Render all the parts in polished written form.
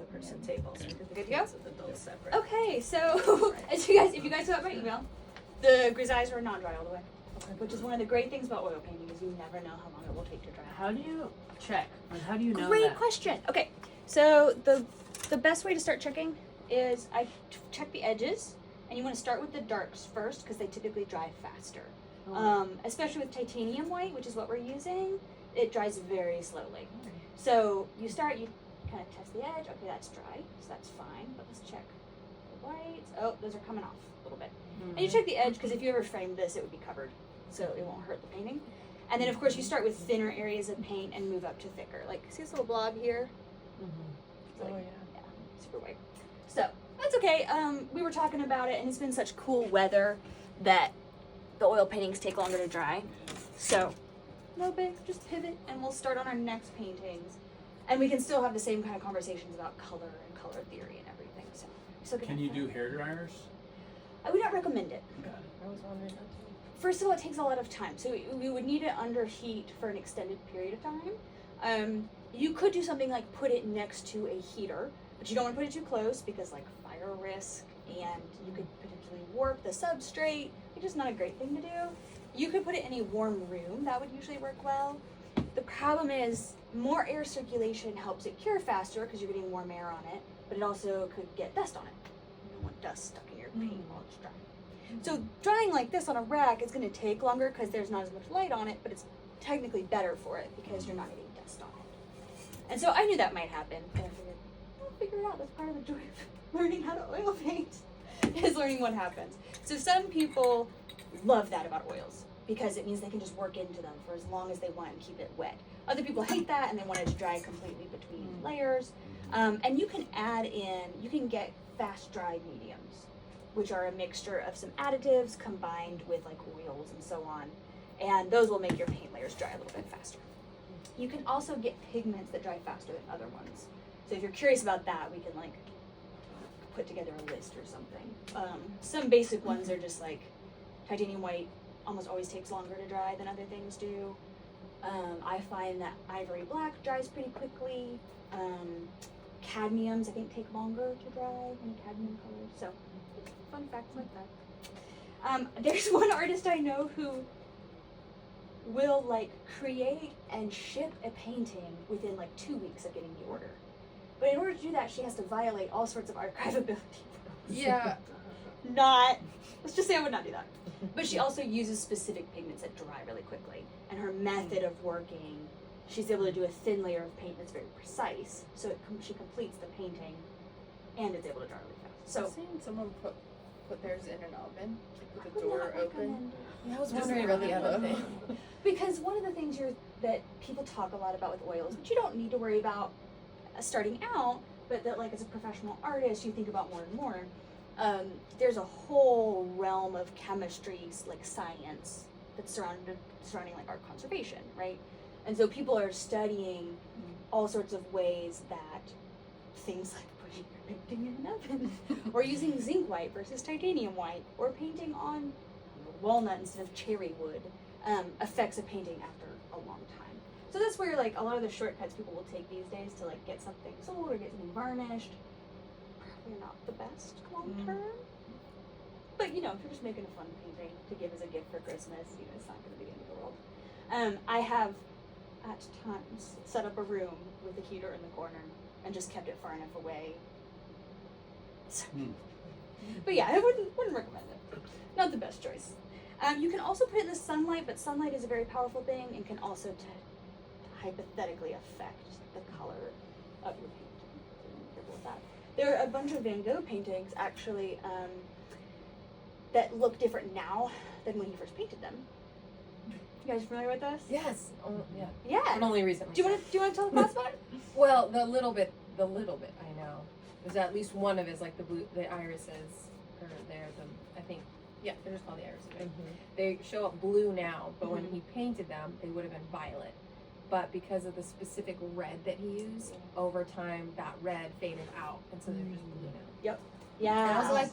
person tables. Good to go? Adults separate. Okay, so if you guys got my email, the grisailles are non-dry all the way, which is one of the great things about oil painting is you never know how long it will take to dry. How do you check? Like, how do you know Great that? question. Okay, so the best way to start checking is I check the edges, and you want to start with the darks first because they typically dry faster. Especially with titanium white, which is what we're using, it dries very slowly. So you kind of test the edge. Okay, that's dry, so that's fine. But let's check the whites. Oh, those are coming off a little bit. And you check the edge because if you ever framed this, it would be covered, so it won't hurt the painting. And then of course you start with thinner areas of paint and move up to thicker. Like see this little blob here? Like, yeah, super white. So that's okay. We were talking about it, and it's been such cool weather that the oil paintings take longer to dry. So no big, just pivot, and we'll start on our next paintings. And we can still have the same kind of conversations about color and color theory and everything. So Can you do hair dryers? I would not recommend it. Got it. I was wondering that too. First of all, it takes a lot of time. So we would need it under heat for an extended period of time. You could do something like put it next to a heater, but you don't want to put it too close because like fire risk, and you could potentially warp the substrate. It's just not a great thing to do. You could put it in a warm room. That would usually work well. The problem is more air circulation helps it cure faster because you're getting warm air on it, but it also could get dust on it. You don't want dust stuck in your paint while it's drying. So drying like this on a rack is going to take longer because there's not as much light on it, but it's technically better for it because you're not getting dust on it. And so I knew that might happen, and I figured, I'll figure it out. That's part of the joy of learning how to oil paint, is learning what happens. So some people love that about oils because it means they can just work into them for as long as they want and keep it wet. Other people hate that and they want it to dry completely between layers. And you can get fast dry mediums, which are a mixture of some additives combined with like oils and so on. And those will make your paint layers dry a little bit faster. You can also get pigments that dry faster than other ones. So if you're curious about that, we can like put together a list or something. Some basic ones are just like titanium white almost always takes longer to dry than other things do. I find that ivory black dries pretty quickly. Cadmiums I think take longer to dry than cadmium colors. So fun facts like that. There's one artist I know who will like create and ship a painting within like 2 weeks of getting the order. But in order to do that, she has to violate all sorts of archivability rules. Yeah. Let's just say I would not do that. But she also uses specific pigments that dry really quickly. And her method of working, she's able to do a thin layer of paint that's very precise. So she completes the painting and it's able to dry really fast. So I've seen someone put theirs in an oven, like with the I would door not open. recommend it. Yeah, I was Just wondering about the really other oven. thing. Because one of the things that people talk a lot about with oils, which you don't need to worry about starting out, but that like as a professional artist you think about more and more, there's a whole realm of chemistry, like science, that's surrounding like art conservation, right? And so people are studying all sorts of ways that things like putting your painting in an oven, or using zinc white versus titanium white, or painting on walnut instead of cherry wood, affects a painting after a long time. So that's where like a lot of the shortcuts people will take these days to like get something sold or get something varnished, probably not the best long term. But you know, if you're just making a fun painting to give as a gift for Christmas, you know, it's not going to be the end of the world. I have at times set up a room with a heater in the corner and just kept it far enough away. So, but yeah, I wouldn't recommend it. Not the best choice. You can also put it in the sunlight, but sunlight is a very powerful thing and can also hypothetically affect the color of your painting. So be careful with that. There are a bunch of Van Gogh paintings actually that look different now than when he first painted them. You guys familiar with this? Yes. Oh, yeah. Yeah. But only recently. Do you want to tell the class about it? Well, the little bit I know. There's at least one of his, like the irises, or I think, yeah, they're just called the irises. Right? They show up blue now, but when he painted them, they would have been violet. But because of the specific red that he used, over time that red faded out, and so they're just blue now. Yep. Yeah. And I was like,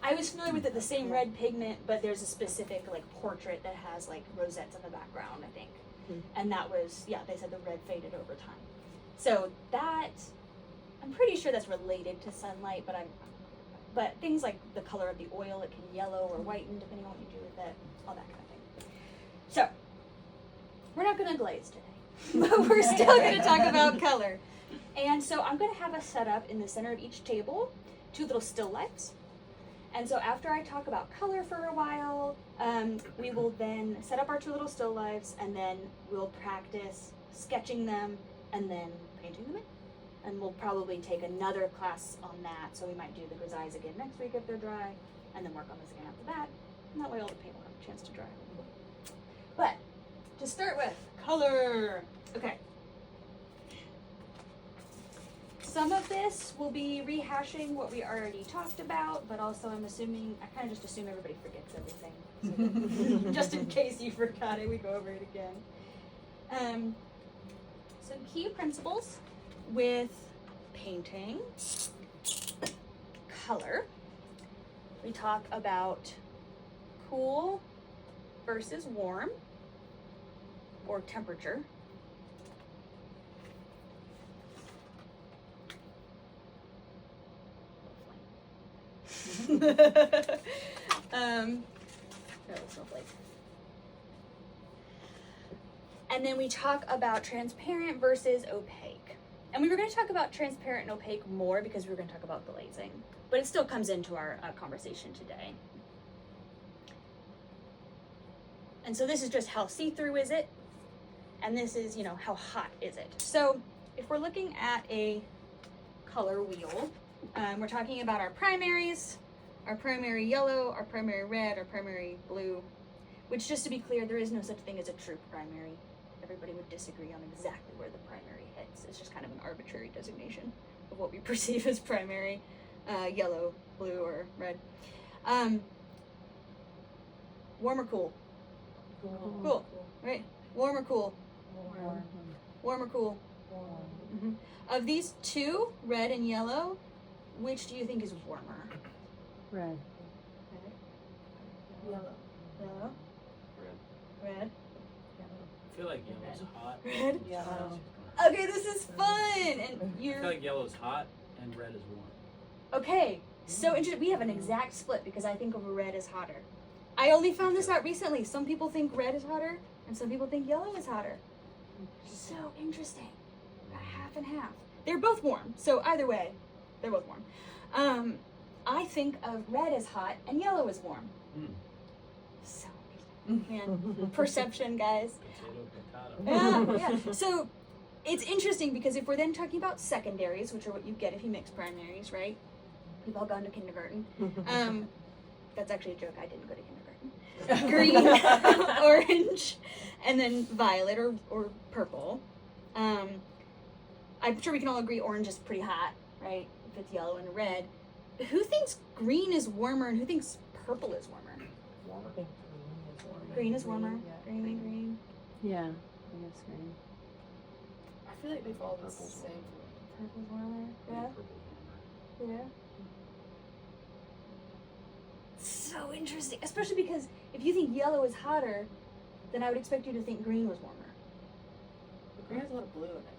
I was familiar with it, the same red pigment, but there's a specific like portrait that has like rosettes in the background, I think. And that was, yeah, they said the red faded over time. So that, I'm pretty sure that's related to sunlight, but things like the color of the oil, it can yellow or whiten depending on what you do with it, all that kind of thing. So, we're not gonna glaze today, but we're still gonna talk about color. And so I'm gonna have us set up in the center of each table 2 little still lifes. And so after I talk about color for a while, we will then set up our 2 little still lifes, and then we'll practice sketching them and then painting them in. And we'll probably take another class on that. So we might do the grisailles again next week if they're dry, and then work on this again after that. And that way all the paint will have a chance to dry. But to start with, color. Okay. Some of this will be rehashing what we already talked about, but also I kind of just assume everybody forgets everything. So just in case you forgot it, we go over it again. Some key principles with painting, color. We talk about cool versus warm, or temperature. That was snowflake. And then we talk about transparent versus opaque. And we were going to talk about transparent and opaque more because we were going to talk about glazing, but it still comes into our conversation today. And so this is just how see-through is it, and this is, how hot is it. So if we're looking at a color wheel, we're talking about our primaries, our primary yellow, our primary red, our primary blue, which, just to be clear, there is no such thing as a true primary. Everybody would disagree on exactly where the primary hits. It's just kind of an arbitrary designation of what we perceive as primary, yellow, blue, or red. Warm or cool? Cool. Right? Warm or cool? Warm. Warm or cool? Warm. Mm-hmm. Of these 2, red and yellow, which do you think is warmer? Red. Yellow. Yellow? Red. Red? I feel like yellow's hot. Red? Yellow. Okay, this is fun! And I you're... feel like yellow's hot and red is warm. Okay, so interesting. We have an exact split because I think of red as hotter. I only found this out recently. Some people think red is hotter, and some people think yellow is hotter. So interesting. About half and half. They're both warm, so either way, they're both warm. I think of red as hot and yellow as warm. So interesting. Man, perception, guys. Potato, potato. Yeah. So it's interesting because if we're then talking about secondaries, which are what you get if you mix primaries, right? We've all gone to kindergarten. That's actually a joke. I didn't go to kindergarten. Green, orange, and then violet or purple. I'm sure we can all agree orange is pretty hot, right? If it's yellow and red. Who thinks green is warmer and who thinks purple is warmer? I think green is warmer. Green is warmer. Yeah. Green. Yeah, I guess green. I feel like they've all the same. Purple's warmer. Yeah. Purple's warmer. Yeah. So interesting, especially because if you think yellow is hotter, then I would expect you to think green was warmer. But green has a lot of blue in it.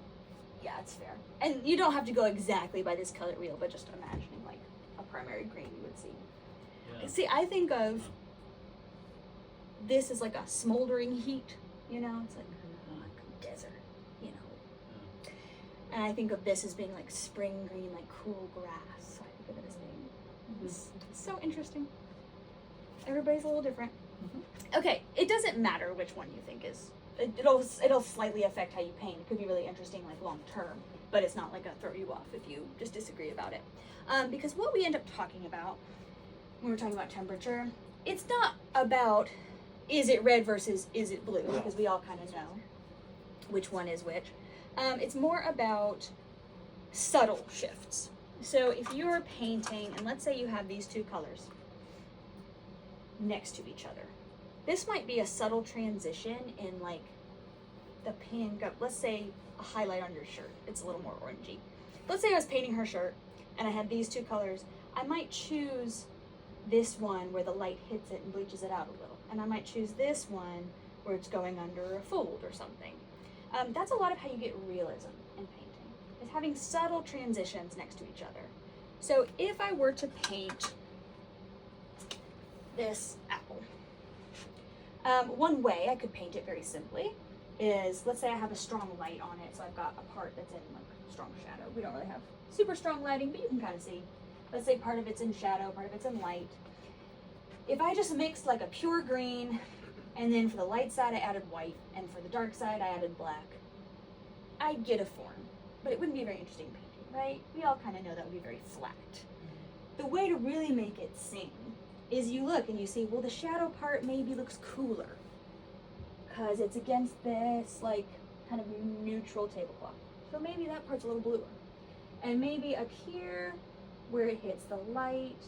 Yeah, it's fair. And you don't have to go exactly by this color wheel, but just imagining like a primary green you would see. Yeah. See, I think of this as like a smoldering heat, It's like desert, And I think of this as being like spring green, like cool grass. So I think of it as being it's so interesting. Everybody's a little different. Okay, it doesn't matter which one you think is. It'll slightly affect how you paint. It could be really interesting, like long term, but it's not like a throw you off if you just disagree about it. Because what we end up talking about when we're talking about temperature, it's not about is it red versus is it blue, because we all kind of know which one is which. It's more about subtle shifts. So if you're painting, and let's say you have these 2 colors next to each other, this might be a subtle transition in like the pink of, let's say, a highlight on your shirt. It's a little more orangey. Let's say I was painting her shirt and I had these 2 colors. I might choose this one where the light hits it and bleaches it out a little. And I might choose this one where it's going under a fold or something. That's a lot of how you get realism in painting, is having subtle transitions next to each other. So if I were to paint this apple, one way I could paint it very simply is, let's say I have a strong light on it, so I've got a part that's in like strong shadow. We don't really have super strong lighting, but you can kind of see. Let's say part of it's in shadow, part of it's in light. If I just mixed like a pure green, and then for the light side I added white, and for the dark side I added black, I'd get a form, but it wouldn't be a very interesting painting, right? We all kind of know that would be very flat. The way to really make it sing is you look and you see, well, the shadow part maybe looks cooler because it's against this like kind of neutral tablecloth. So maybe that part's a little bluer. And maybe up here where it hits the light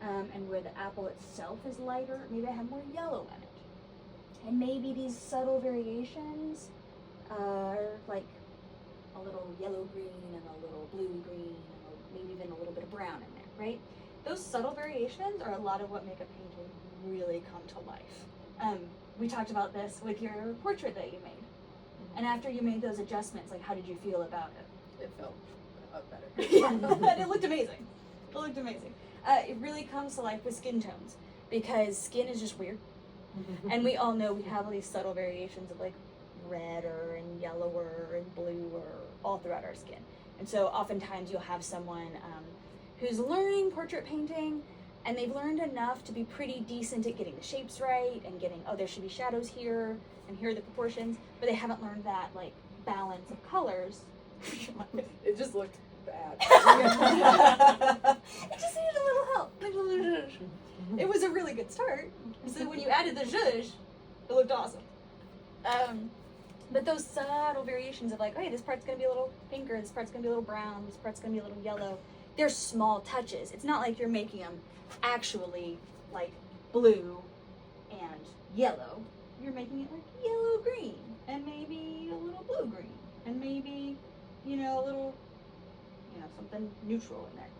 and where the apple itself is lighter, maybe I have more yellow in it. And maybe these subtle variations are like a little yellow green and a little blue green and maybe even a little bit of brown in there, right? Those subtle variations are a lot of what make a painting really come to life. We talked about this with your portrait that you made. And after you made those adjustments, like how did you feel about it? It felt better. Yeah, it looked amazing. It looked amazing. It really comes to life with skin tones because skin is just weird. And we all know we have all these subtle variations of like redder and yellower and bluer all throughout our skin. And so oftentimes you'll have someone who's learning portrait painting and they've learned enough to be pretty decent at getting the shapes right and getting, oh, there should be shadows here and here are the proportions, but they haven't learned that like balance of colors. It just looked bad. It just needed a little help. It was a really good start. So when you added the zhuzh, it looked awesome. But those subtle variations of like, hey, this part's gonna be a little pinker, this part's gonna be a little brown, this part's gonna be a little yellow. They're small touches. It's not like you're making them actually like blue and yellow. You're making it like yellow green and maybe a little blue green and maybe, a little, something neutral in there.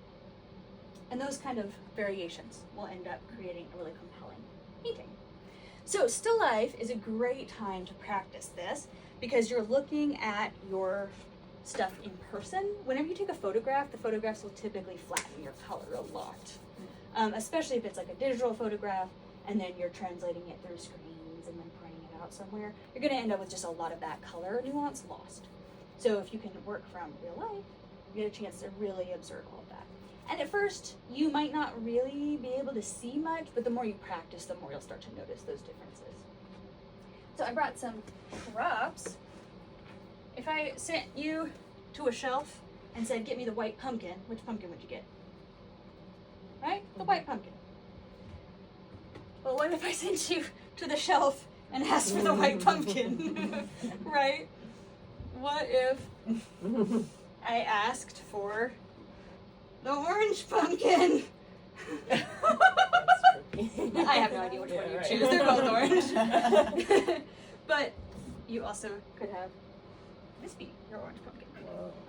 And those kind of variations will end up creating a really compelling painting. So still life is a great time to practice this because you're looking at your stuff in person. Whenever you take a photograph, the photographs will typically flatten your color a lot. Especially if it's like a digital photograph and then you're translating it through screens and then printing it out somewhere, you're gonna end up with just a lot of that color nuance lost. So if you can work from real life, you get a chance to really observe all of that. And at first, you might not really be able to see much, but the more you practice, the more you'll start to notice those differences. So I brought some props. If I sent you to a shelf and said, get me the white pumpkin, which pumpkin would you get? Right? The white pumpkin. Well, what if I sent you to the shelf and asked for the white pumpkin? Right? What if I asked for the orange pumpkin? I have no idea which one you choose. They're both orange. But you also could have this be your orange pumpkin,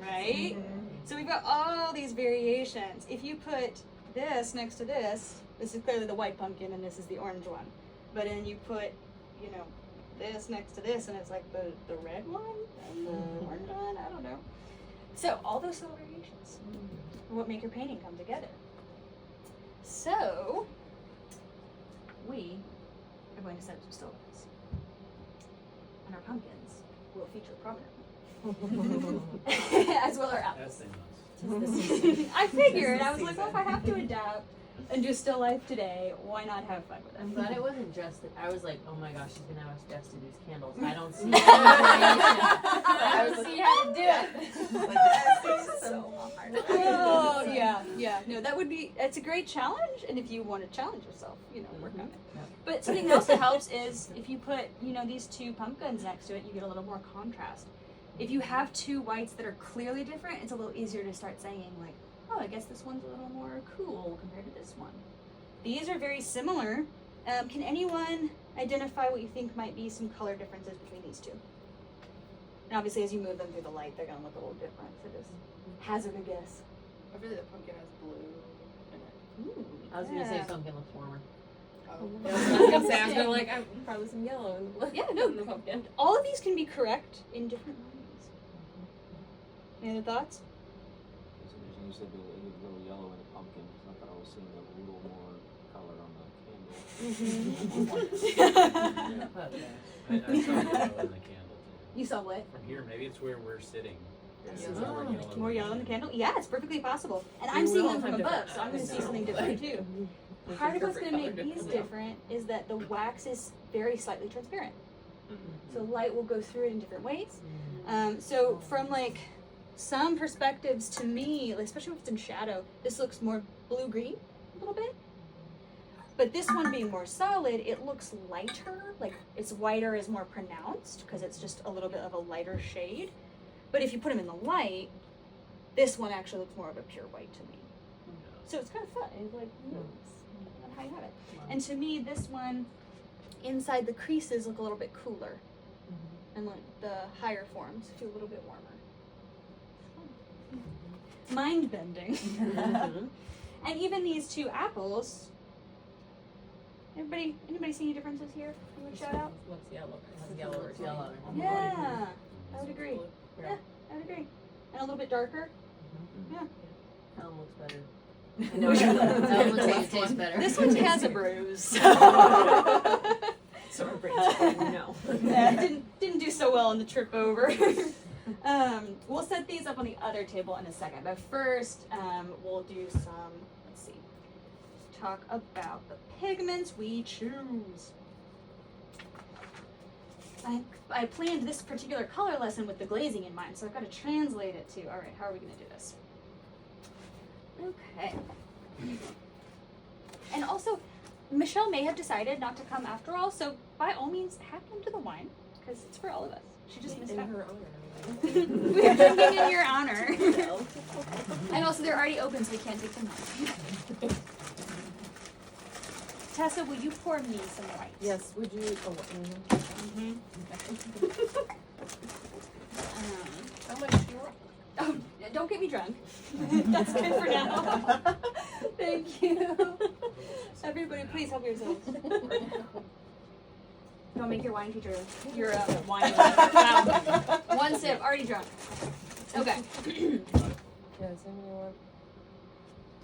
right? So we've got all these variations. If you put this next to this is clearly the white pumpkin and this is the orange one. But then you put, this next to this and it's like the red one and the orange one, I don't know. So all those little variations are what make your painting come together. So we are going to set up some still lifes. And our pumpkins will feature prominently. As will our apples. I figured, I was like, well, if I have to adapt and do still life today, why not have fun with it? I'm glad it wasn't just that. I was like, oh my gosh, she's gonna have us Jess do these candles. I don't see I don't see how to do it. That's so hard. Oh yeah. No, that's a great challenge, and if you want to challenge yourself, work on it. Yeah. But something else that helps is if you put, these two pumpkins next to it, you get a little more contrast. If you have two whites that are clearly different, it's a little easier to start saying like, oh, I guess this one's a little more cool compared to this one. These are very similar. Can anyone identify what you think might be some color differences between these two? And obviously as you move them through the light, they're gonna look a little different, so just hazard a guess. I really, the pumpkin has blue in it. Ooh, I was gonna say something looks warmer. Oh. I was gonna say, I was gonna like, I'm probably some yellow and Yeah, no, all of these can be correct in different ways. Any other thoughts? you said it was a little yellow in the pumpkin, so I thought I was seeing a little more color on the candle. I saw yellow in the candle too. You saw what? From here, maybe it's where we're sitting. Yeah. It's more More yellow in the candle? Yeah, it's perfectly possible. And We I'm seeing will them from have above, different so I'm going to see eyes. something different too. Which Part is of what's perfect going to make color these difference. different is that the wax is very slightly transparent. So light will go through it in different ways. So from like some perspectives to me, like, especially if it's in shadow, this looks more blue-green a little bit. But this one being more solid, it looks lighter, like its whiter is more pronounced because it's just a little bit of a lighter shade. But if you put them in the light, this one actually looks more of a pure white to me. So it's kind of fun. It like moves on how you have it. And to me, this one, inside the creases look a little bit cooler. And like the higher forms feel a little bit warmer. Mind bending. And even these two apples. Anybody see any differences here? You would shout out? What's yellow? It has yellow or Yellow. Yeah, I would agree. Yeah, I would agree. And a little bit darker. Yeah. That one looks better. Which one? That one tastes better. This one has a bruise. So our brains are like, no. Yeah, didn't do so well on the trip over. We'll set these up on the other table in a second, but first we'll do some, let's see, talk about the pigments we choose. I planned this particular color lesson with the glazing in mind, so I've got to translate it to, all right, how are we going to do this? Okay. And also, Michelle may have decided not to come after all, so by all means, have come to the wine, because it's for all of us. She just missed In out. her honor. We're drinking in your honor. And also, they're already open, so we can't take them home. Tessa, will you pour me some white? Yes, would you? Oh, Mm-hmm. how much do you want? Oh, don't get me drunk. That's good for now. Thank you. Everybody, please help yourselves. Don't make your wine teacher your wine. Wow. One sip, already drunk. Okay. Yeah, does anyone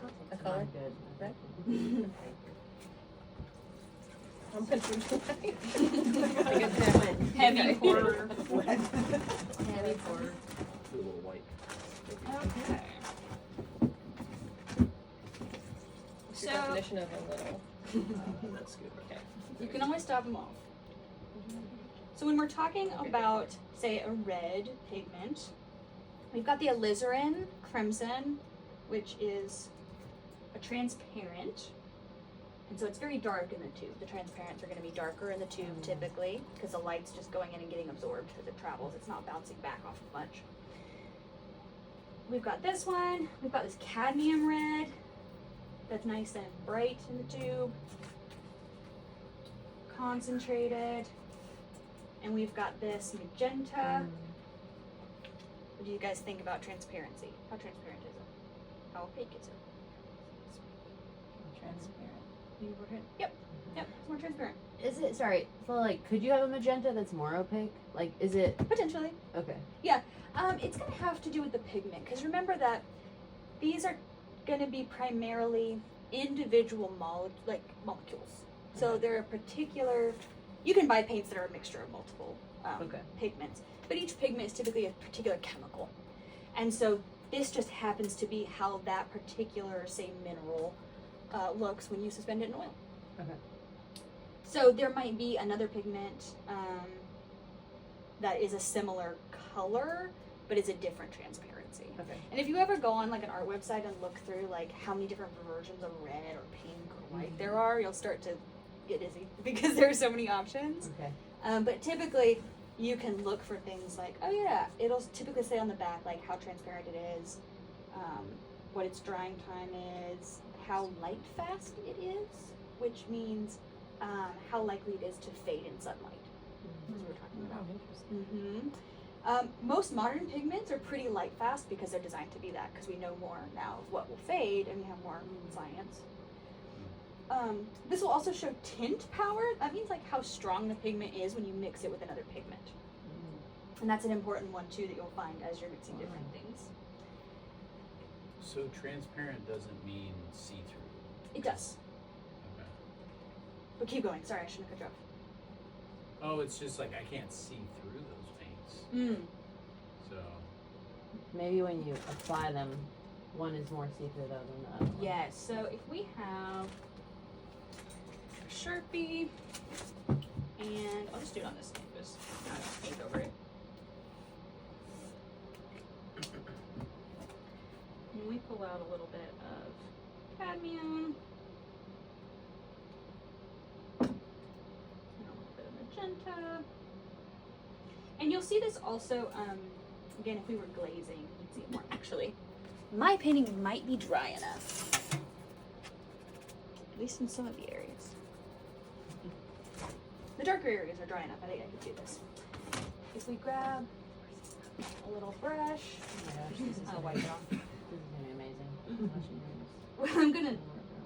want a color? Good. Red? I'm gonna drink tonight. Heavy pour. Heavy pour. Do a little white. Okay. What's your So definition of a little? That's good. Okay. you can always stop them off. So when we're talking about, say, a red pigment, we've got the alizarin crimson, which is a transparent. And so it's very dark in the tube. The transparents are going to be darker in the tube typically because the light's just going in and getting absorbed as it travels. It's not bouncing back off of much. We've got this one. We've got this cadmium red that's nice and bright in the tube. Concentrated. And we've got this magenta. What do you guys think about transparency? How transparent is it? How opaque is it? Transparent. Yep, it's more transparent. Is it, sorry, so like, could you have a magenta that's more opaque? Like, is it, Potentially. okay. It's going to have to do with the pigment, because remember that these are going to be primarily individual molecules. So they're a particular, you can buy paints that are a mixture of multiple Okay. pigments, but each pigment is typically a particular chemical. And so this just happens to be how that particular, say, mineral looks when you suspend it in oil. Okay. So there might be another pigment that is a similar color, but is a different transparency. Okay. And if you ever go on like an art website and look through like how many different versions of red or pink or white there are, you'll start to get dizzy because there are so many options. Okay. But typically you can look for things like, oh yeah, it'll typically say on the back like how transparent it is, what its drying time is, how light fast it is, which means how likely it is to fade in sunlight. That's what we're talking about. Interesting. Most modern pigments are pretty light fast because they're designed to be that, because we know more now of what will fade and we have more science. This will also show tint power. That means like how strong the pigment is when you mix it with another pigment. And that's an important one too that you'll find as you're mixing different things. So transparent doesn't mean see-through. It does. Okay. But keep going. Sorry, I shouldn't have cut you Oh, it's just like I can't see through those paints. off. So Maybe when you apply them, one is more see-through though than the other one. Yes. So if we have a Sharpie, and I'll just do it on this canvas. Not paint over it. And we pull out a little bit of cadmium. And a little bit of magenta. And you'll see this also, again, if we were glazing, you'd see it more. Actually, my painting might be dry enough. At least in some of the areas. The darker areas are dry enough. I think I could do this. If we grab a little brush, Oh my gosh, this is I'll gonna wipe be, it off. this is gonna be amazing. Watching Well, I'm gonna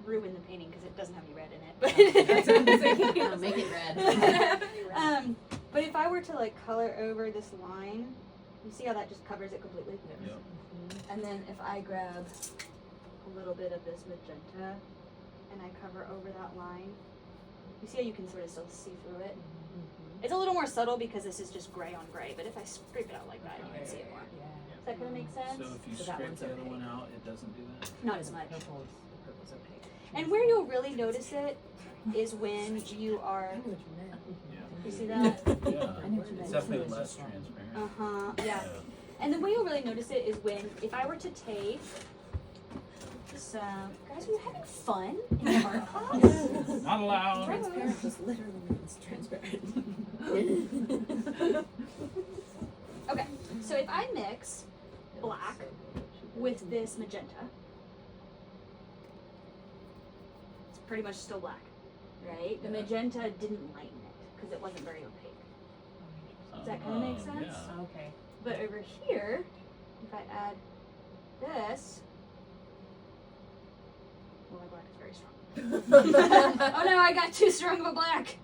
ruin the painting because it doesn't have any red in it. No, make it red. But if I were to like color over this line, you see how that just covers it completely? yeah. And then if I grab a little bit of this magenta and I cover over that line, you see how you can sort of still see through it? It's a little more subtle because this is just gray on gray, but if I scrape it out like that, you can see it more. Does that kind of make sense? So if you So that scrape one's the other okay. one out, it doesn't do that. Not as much. Purple's opaque. And where you'll really notice it is when you are, I knew what you meant. you see that? Yeah, I knew what you meant. it's definitely It's less just wrong. transparent. Uh-huh, yeah. And the way you'll really notice it is when, if I were to take some, guys, are you having fun in the art class? Not allowed. Transparent just literally means transparent. Okay, so if I mix black with this magenta, it's pretty much still black, right? The Yeah. magenta didn't lighten it because it wasn't very opaque. Does that kinda make sense? Yeah. Okay. But over here, if I add this, well, my black is very strong. Oh no, I got too strong of a black.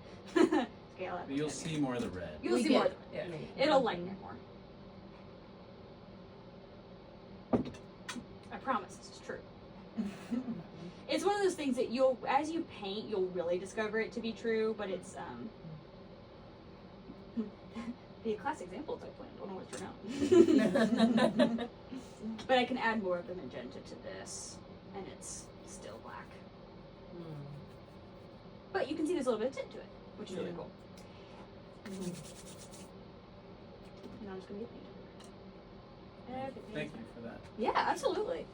Scale up. But you'll see more of the red. You'll We see get more. it. Yeah. It'll lighten it more. I promise this is true. It's one of those things that you'll, as you paint, you'll really discover it to be true, but it's, be a class example of type plan. Don't know what you're not. But I can add more of the magenta to this, and it's still black. But you can see there's a little bit of tint to it, which is really cool. And I'm just gonna get paint. Thank you for that. Yeah, absolutely.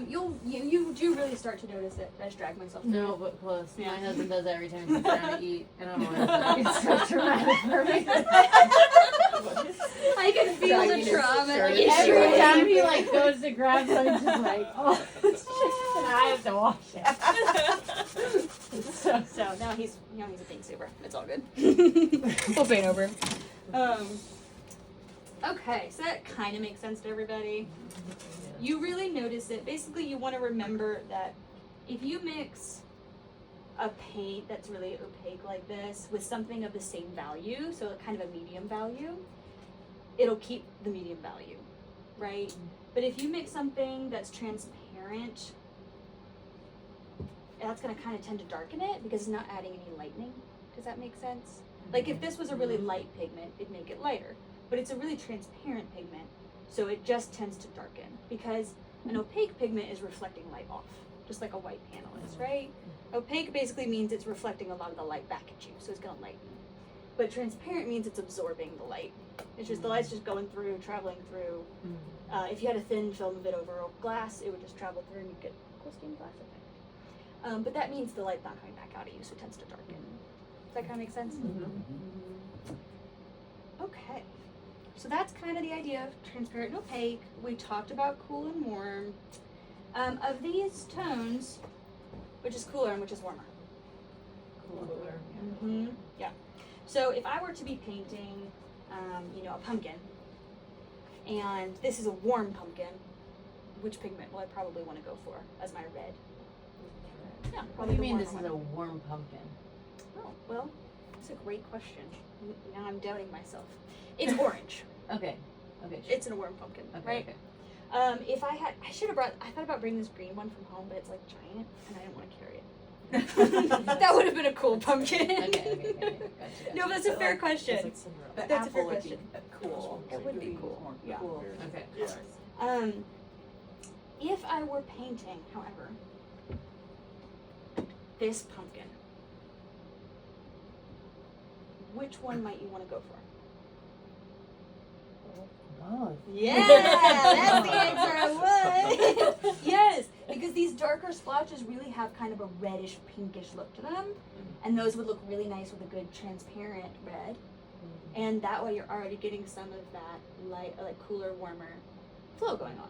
You do really start to notice it. I just drag myself through No, it. but close. Yeah. My husband does that every time he sits down to eat, and I'm always like, it's so traumatic for me. I can feel Dragging the his trauma. shirt. Like, Every time he like goes to grab something, he's just like, oh, it's just, and I have to wash it. So now he's a paint saver. It's all good. We'll paint over him. Okay, so that kind of makes sense to everybody. You really notice it. Basically, you want to remember that if you mix a paint that's really opaque like this with something of the same value, so kind of a medium value, it'll keep the medium value, right? But if you mix something that's transparent, that's going to kind of tend to darken it because it's not adding any lightening. Does that make sense? Like if this was a really light pigment, it'd make it lighter. But it's a really transparent pigment, so it just tends to darken because an opaque pigment is reflecting light off, just like a white panel is, right? Opaque basically means it's reflecting a lot of the light back at you, so it's gonna lighten. But transparent means it's absorbing the light. It's just the light's just going through, traveling through. If you had a thin film of it over a glass, it would just travel through and you get a cool stained glass effect. But that means the light's not coming back out at you, so it tends to darken. Does that kind of make sense? Okay. So that's kind of the idea of transparent and opaque. We talked about cool and warm. Of these tones, which is cooler and which is warmer? Cooler. Yeah. So if I were to be painting, a pumpkin, and this is a warm pumpkin, which pigment will I probably want to go for as my red? Yeah, What probably do you the mean this warmer is one. a warm pumpkin? Oh, well, that's a great question. Now I'm doubting myself. It's orange. Okay. Okay. It's a warm pumpkin, Okay. right? Okay. If I thought about bringing this green one from home, but it's like giant, and I didn't want to carry it. That would have been a cool pumpkin. Okay. Gotcha. No, but that's a fair question. It's like Cinderella. The That's a fair apple would be question. cool. It would be cool. Yeah. Okay. Yeah. If I were painting, however, this pumpkin, which one might you want to go for? Oh. Yeah, that's the answer I would. Yes, because these darker splotches really have kind of a reddish, pinkish look to them, and those would look really nice with a good transparent red. And that way, you're already getting some of that light, like cooler, warmer flow going on.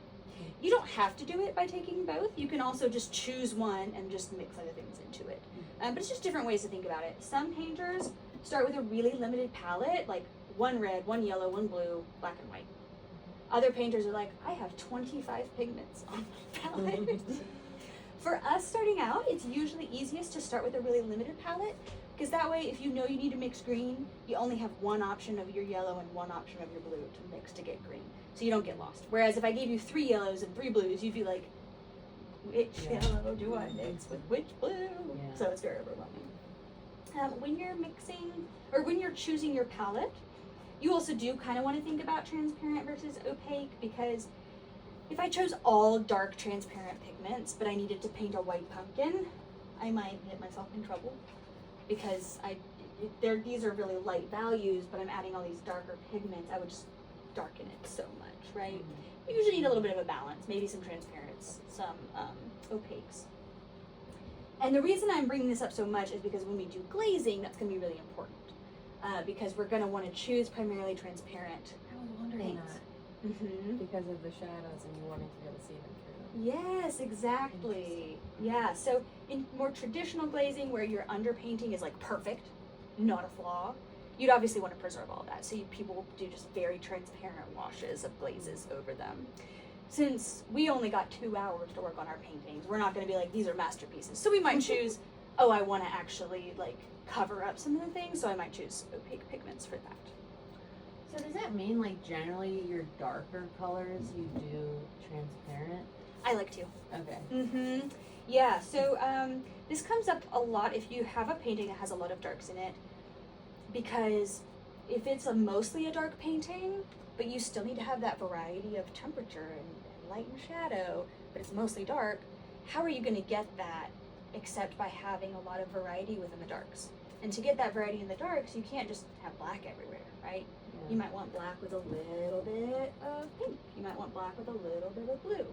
You don't have to do it by taking both. You can also just choose one and just mix other things into it. But it's just different ways to think about it. Some painters start with a really limited palette, like one red, one yellow, one blue, black and white. Other painters are like, I have 25 pigments on my palette. For us starting out, it's usually easiest to start with a really limited palette, because that way, if you know you need to mix green, you only have one option of your yellow and one option of your blue to mix to get green, so you don't get lost. Whereas if I gave you 3 yellows and 3 blues, you'd be like, which yellow do I mix with which blue? Yeah. So it's very overwhelming. When you're mixing, or when you're choosing your palette, you also do kind of want to think about transparent versus opaque, because if I chose all dark transparent pigments, but I needed to paint a white pumpkin, I might get myself in trouble, because these are really light values, but I'm adding all these darker pigments. I would just darken it so much, right? You usually need a little bit of a balance, maybe some transparents, some opaques. And the reason I'm bringing this up so much is because when we do glazing, that's going to be really important, because we're going to want to choose primarily transparent I was wondering paints. that. Mm-hmm. Because of the shadows and you wanting to be able to see them through. Yes, exactly. Yeah, so in more traditional glazing where your underpainting is like perfect, not a flaw, you'd obviously want to preserve all that. So people do just very transparent washes of glazes over them. Since we only got 2 hours to work on our paintings, we're not going to be like, these are masterpieces. So we might choose, oh, I want to actually like cover up some of the things, so I might choose opaque pigments for that. So does that mean like generally your darker colors you do transparent? I like to. Okay. Mm-hmm. Yeah, so this comes up a lot if you have a painting that has a lot of darks in it, because if it's mostly a dark painting, but you still need to have that variety of temperature and light and shadow, but it's mostly dark, how are you going to get that except by having a lot of variety within the darks? And to get that variety in the darks, you can't just have black everywhere, right? You might want black with a little bit of pink. You might want black with a little bit of blue.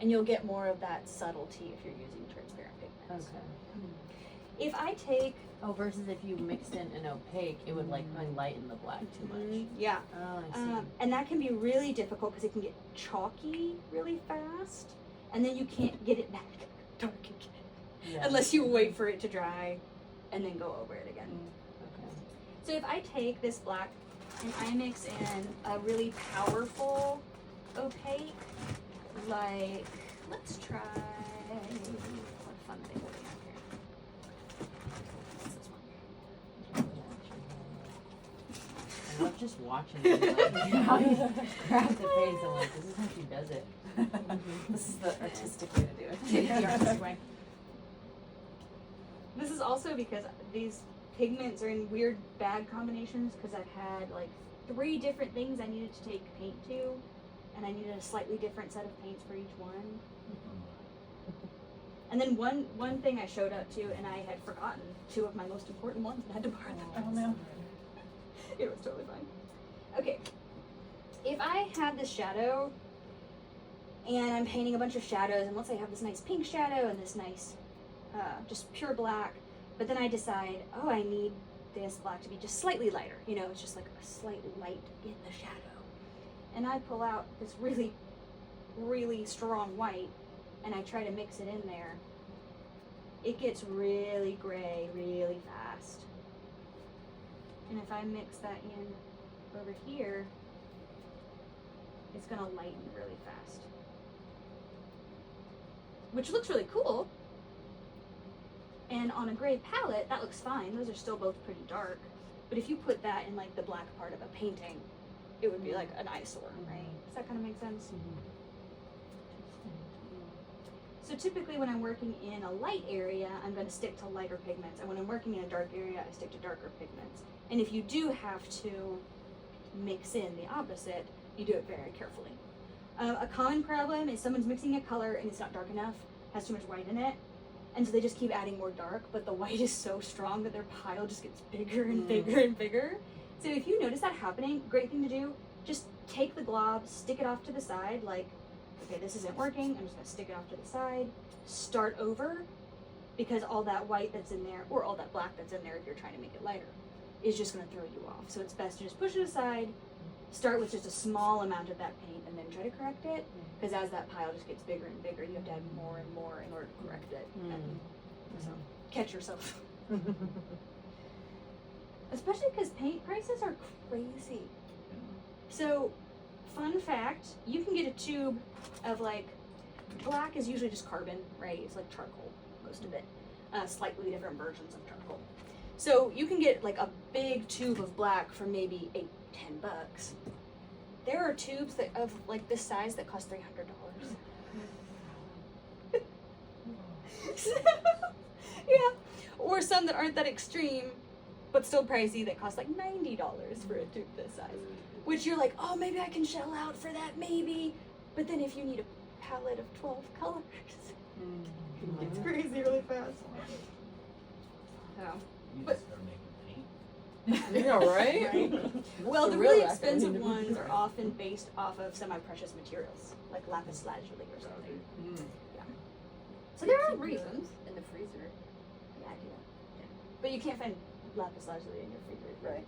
And you'll get more of that subtlety if you're using transparent pigments. Okay. If I take... Oh, versus if you mixed in an opaque, it would like lighten the black too much. Yeah. Oh, I see. And that can be really difficult because it can get chalky really fast. And then you can't get it back dark again. Yeah. Unless you wait for it to dry and then go over it again. Okay. So if I take this black and I mix in a really powerful opaque, like, let's try, what fun thing do we have here? What's this one? I love just watching you, like, how you grab the face. I'm like, this is how she does it. This is the artistic way to do it. The artistic way. This is also because these pigments are in weird bad combinations, because I've had like 3 different things I needed to take paint to, and I needed a slightly different set of paints for each one. And then one thing I showed up to, and I had forgotten 2 of my most important ones, and I had to borrow them. Oh no. It was totally fine. Okay, if I have this shadow, and I'm painting a bunch of shadows, and let's say I have this nice pink shadow and this nice just pure black, but then I decide, oh, I need this black to be just slightly lighter. You know, it's just like a slight light in the shadow. And I pull out this really, really strong white, and I try to mix it in there. It gets really gray really fast. And if I mix that in over here, it's gonna lighten really fast. Which looks really cool. And on a gray palette, that looks fine. Those are still both pretty dark. But if you put that in like the black part of a painting, it would be like an eyesore, right? Does that kind of make sense? So typically when I'm working in a light area, I'm going to stick to lighter pigments. And when I'm working in a dark area, I stick to darker pigments. And if you do have to mix in the opposite, you do it very carefully. A common problem is someone's mixing a color and it's not dark enough, has too much white in it, and so they just keep adding more dark, but the white is so strong that their pile just gets bigger and bigger and bigger. So if you notice that happening, great thing to do, just take the glob, stick it off to the side, like, okay, this isn't working, I'm just gonna stick it off to the side, start over, because all that white that's in there, or all that black that's in there if you're trying to make it lighter, is just gonna throw you off. So it's best to just push it aside, start with just a small amount of that paint, and then try to correct it, because as that pile just gets bigger and bigger, you have to add more and more in order to correct it. And so, catch yourself. Especially because paint prices are crazy. So, fun fact, you can get a tube of like, black is usually just carbon, right? It's like charcoal, most of it. Slightly different versions of charcoal. So you can get like a big tube of black for maybe $10. There are tubes that of like this size that cost $300. So, yeah, or some that aren't that extreme, but still pricey that cost like $90 for a tube this size. Which you're like, oh, maybe I can shell out for that, maybe. But then if you need a palette of 12 colors, it's crazy really fast. So. You But- just start making paint. Yeah, right? Well, the real really acronym. expensive ones are often based off of semi-precious materials, like lapis lazuli or something. So there are reasons. In the freezer. Yeah, I do that. But you can't find lapis lazuli in your freezer, right?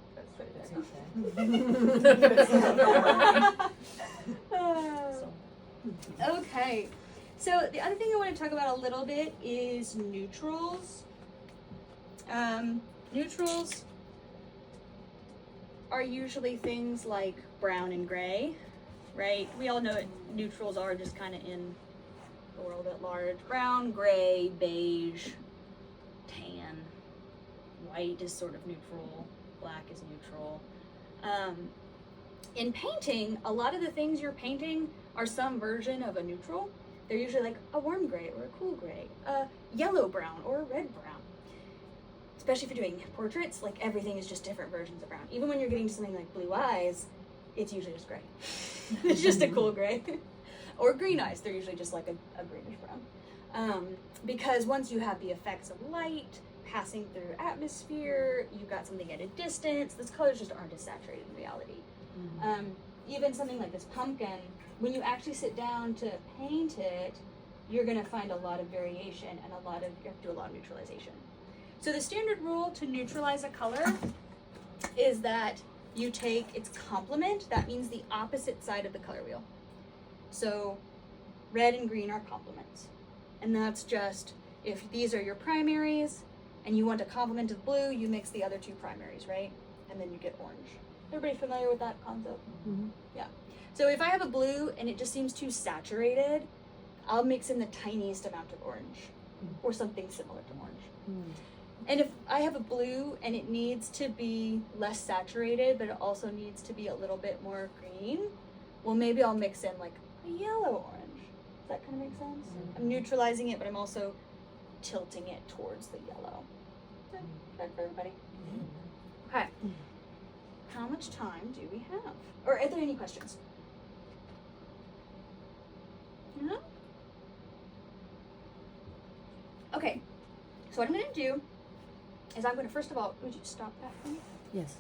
Okay. So the other thing I want to talk about a little bit is neutrals. Neutrals are usually things like brown and gray, right? We all know what neutrals are just kind of in the world at large. Brown, gray, beige, tan, white is sort of neutral, black is neutral. In painting, a lot of the things you're painting are some version of a neutral. They're usually like a warm gray or a cool gray, a yellow brown or a red brown. Especially if you're doing portraits, like everything is just different versions of brown. Even when you're getting to something like blue eyes, it's usually just gray. It's just a cool gray. Or green eyes, they're usually just like a greenish brown. Because once you have the effects of light passing through atmosphere, you've got something at a distance, those colors just aren't as saturated in reality. Even something like this pumpkin, when you actually sit down to paint it, you're gonna find a lot of variation and you have to do a lot of neutralization. So the standard rule to neutralize a color is that you take its complement, that means the opposite side of the color wheel. So red and green are complements. And that's just, if these are your primaries and you want a complement of blue, you mix the other two primaries, right? And then you get orange. Everybody familiar with that concept? Yeah. So if I have a blue and it just seems too saturated, I'll mix in the tiniest amount of orange or something similar to orange. And if I have a blue and it needs to be less saturated, but it also needs to be a little bit more green, well, maybe I'll mix in like a yellow orange. Does that kind of make sense? I'm neutralizing it, but I'm also tilting it towards the yellow. Good for everybody? Okay. How much time do we have? Or are there any questions? No? Okay. So what I'm going to do is I'm going to, first of all, would you stop that for me? Yes.